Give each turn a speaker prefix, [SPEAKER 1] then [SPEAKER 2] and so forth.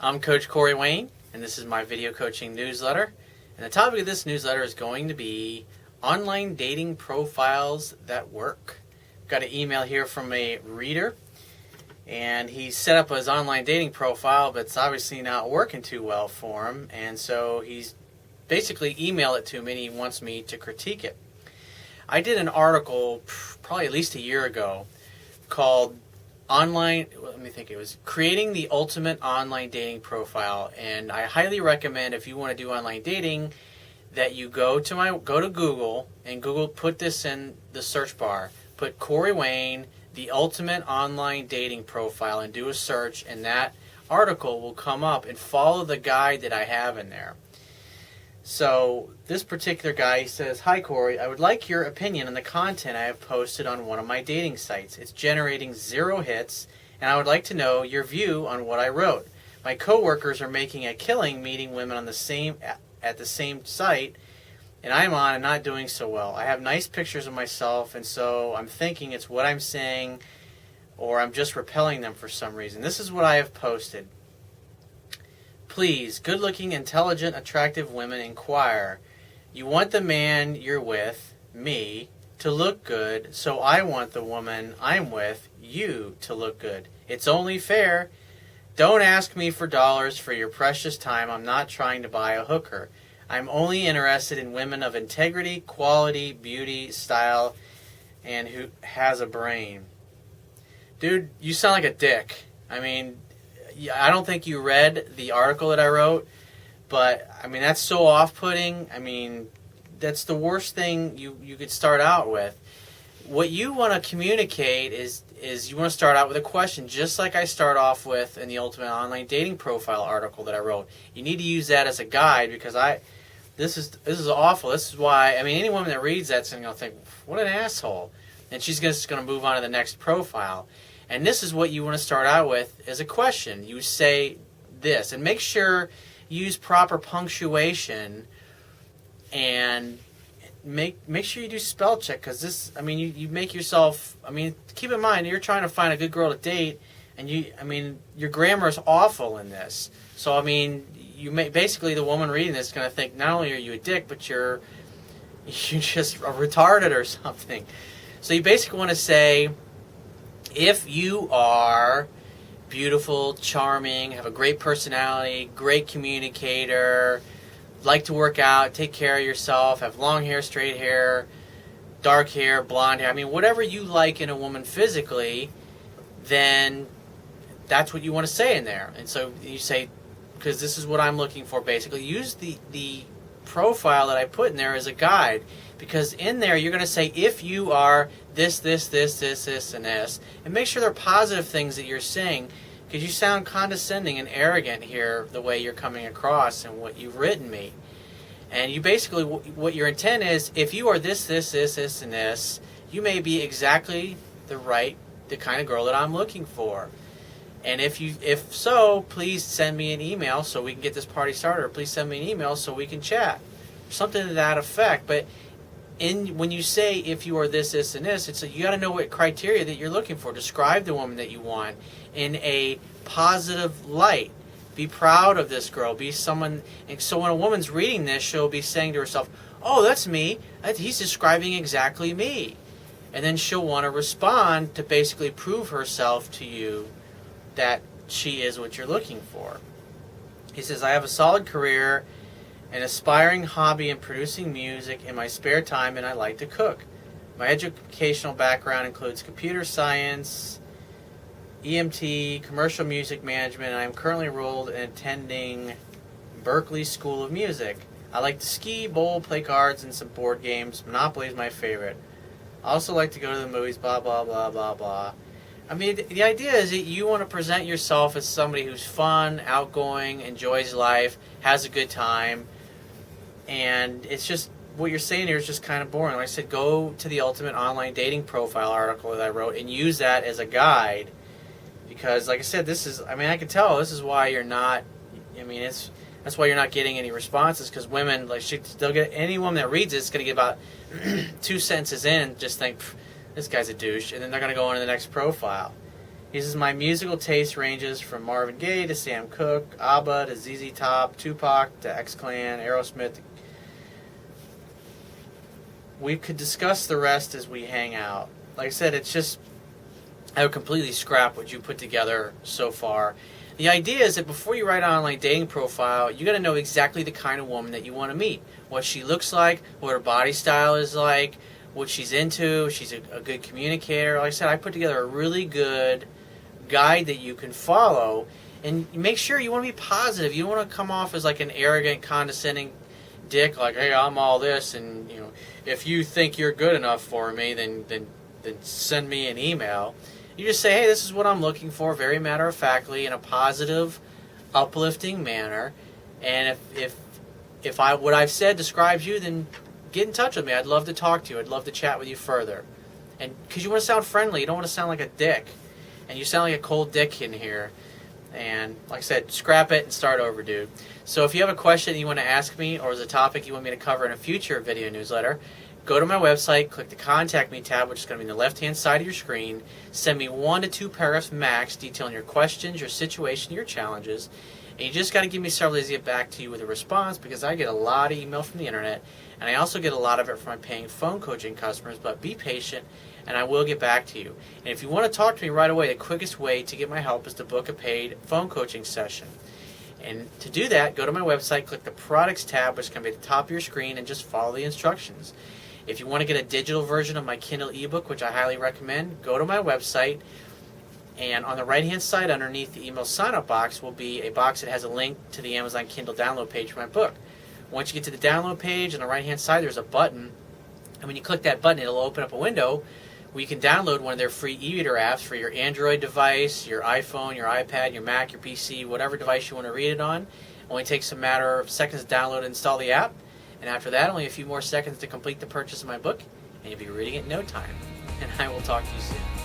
[SPEAKER 1] I'm Coach Corey Wayne, and this is my video coaching newsletter. And the topic of this newsletter is going to be online dating profiles that work. Got an email here from a reader, and he set up his online dating profile, but it's obviously not working too well for him, and so he's basically emailed it to me, and he wants me to critique it. I did an article probably at least a year ago called it was Creating the Ultimate Online Dating Profile, and I highly recommend, if you want to do online dating, that you go to Google, and put this in the search bar, put Corey Wayne, the Ultimate Online Dating Profile, and do a search, and that article will come up, and follow the guide that I have in there. So this particular guy says, "Hi Corey, I would like your opinion on the content I have posted on one of my dating sites. It's generating 0 hits, and I would like to know your view on what I wrote. My coworkers are making a killing meeting women on at the same site, and I'm on and not doing so well. I have nice pictures of myself, and so I'm thinking it's what I'm saying, or I'm just repelling them for some reason. This is what I have posted. Please, good-looking, intelligent, attractive women inquire. You want the man you're with, me, to look good, so I want the woman I'm with, you, to look good. It's only fair. Don't ask me for dollars for your precious time. I'm not trying to buy a hooker. I'm only interested in women of integrity, quality, beauty, style, and who has a brain." Dude, you sound like a dick. I mean, I don't think you read the article that I wrote, but I mean, that's so off-putting. I mean, that's the worst thing you could start out with. What you want to communicate is you want to start out with a question, just like I start off with in the Ultimate Online Dating Profile article that I wrote. You need to use that as a guide, because this is awful. This is why, I mean, any woman that reads that's going to think, what an asshole, and she's just going to move on to the next profile. And this is what you want to start out with as a question. You say this, and make sure you use proper punctuation, and make sure you do spell check, because this, I mean, you make yourself, I mean, keep in mind, you're trying to find a good girl to date, and your grammar is awful in this. So, I mean, basically the woman reading this is going to think not only are you a dick, but you're just retarded or something. So you basically want to say, if you are beautiful, charming, have a great personality, great communicator, like to work out, take care of yourself, have long hair, straight hair, dark hair, blonde hair, I mean, whatever you like in a woman physically, then that's what you want to say in there. And so you say, because this is what I'm looking for, basically. Use the profile that I put in there as a guide, because in there you're going to say, if you are this, and this, and make sure they're positive things that you're saying, because you sound condescending and arrogant here the way you're coming across and what you've written me. And you basically, what your intent is, if you are this, and this, you may be exactly the kind of girl that I'm looking for. And if so, please send me an email so we can get this party started, or please send me an email so we can chat. Something to that effect. But when you say, if you are this, and this, you got to know what criteria that you're looking for. Describe the woman that you want in a positive light. Be proud of this girl. Be someone, and so when a woman's reading this, she'll be saying to herself, "Oh, that's me. He's describing exactly me." And then she'll want to respond to basically prove herself to you that she is what you're looking for. He says, "I have a solid career, an aspiring hobby in producing music in my spare time, and I like to cook. My educational background includes computer science, EMT, commercial music management, and I am currently enrolled in attending Berklee School of Music. I like to ski, bowl, play cards, and some board games. Monopoly is my favorite. I also like to go to the movies, blah, blah, blah, blah, blah." I mean, the idea is that you want to present yourself as somebody who's fun, outgoing, enjoys life, has a good time, and it's just, what you're saying here is just kind of boring. Like I said, go to the Ultimate Online Dating Profile article that I wrote and use that as a guide, because, like I said, I can tell this is why you're not, that's why you're not getting any responses, because women, they'll get, any woman that reads it's going to get about 2 sentences in and just think, this guy's a douche, and then they're going to go on to the next profile. He says, my musical taste ranges from Marvin Gaye to Sam Cooke, ABBA to ZZ Top, Tupac to X-Clan, Aerosmith. We could discuss the rest as we hang out. Like I said, it's just, I would completely scrap what you put together so far. The idea is that before you write an online dating profile, you got to know exactly the kind of woman that you want to meet. What she looks like, what her body style is like, what she's into, if she's a good communicator. Like I said, I put together a really good guide that you can follow, and make sure you want to be positive. You don't want to come off as like an arrogant, condescending dick, like, hey, I'm all this, and if you think you're good enough for me, then send me an email. You just say, hey, this is what I'm looking for, very matter-of-factly, in a positive, uplifting manner, and if what I've said describes you, then get in touch with me. I'd love to talk to you. I'd love to chat with you further. And because you want to sound friendly, you don't want to sound like a dick. And you sound like a cold dick in here. And like I said, scrap it and start over, dude. So if you have a question that you want to ask me, or is a topic you want me to cover in a future video newsletter, go to my website, click the Contact Me tab, which is going to be on the left-hand side of your screen. Send me 1 to 2 paragraphs max detailing your questions, your situation, your challenges. And you just got to give me several days to get back to you with a response, because I get a lot of email from the internet, and I also get a lot of it from my paying phone coaching customers. But be patient, and I will get back to you. And if you want to talk to me right away, the quickest way to get my help is to book a paid phone coaching session. And to do that, go to my website, click the Products tab, which is going to be at the top of your screen, and just follow the instructions. If you want to get a digital version of my Kindle ebook, which I highly recommend, go to my website, and on the right-hand side underneath the email sign-up box will be a box that has a link to the Amazon Kindle download page for my book. Once you get to the download page, on the right-hand side there's a button, and when you click that button, it'll open up a window where you can download one of their free e-reader apps for your Android device, your iPhone, your iPad, your Mac, your PC, whatever device you want to read it on. It only takes a matter of seconds to download and install the app, and after that, only a few more seconds to complete the purchase of my book, and you'll be reading it in no time. And I will talk to you soon.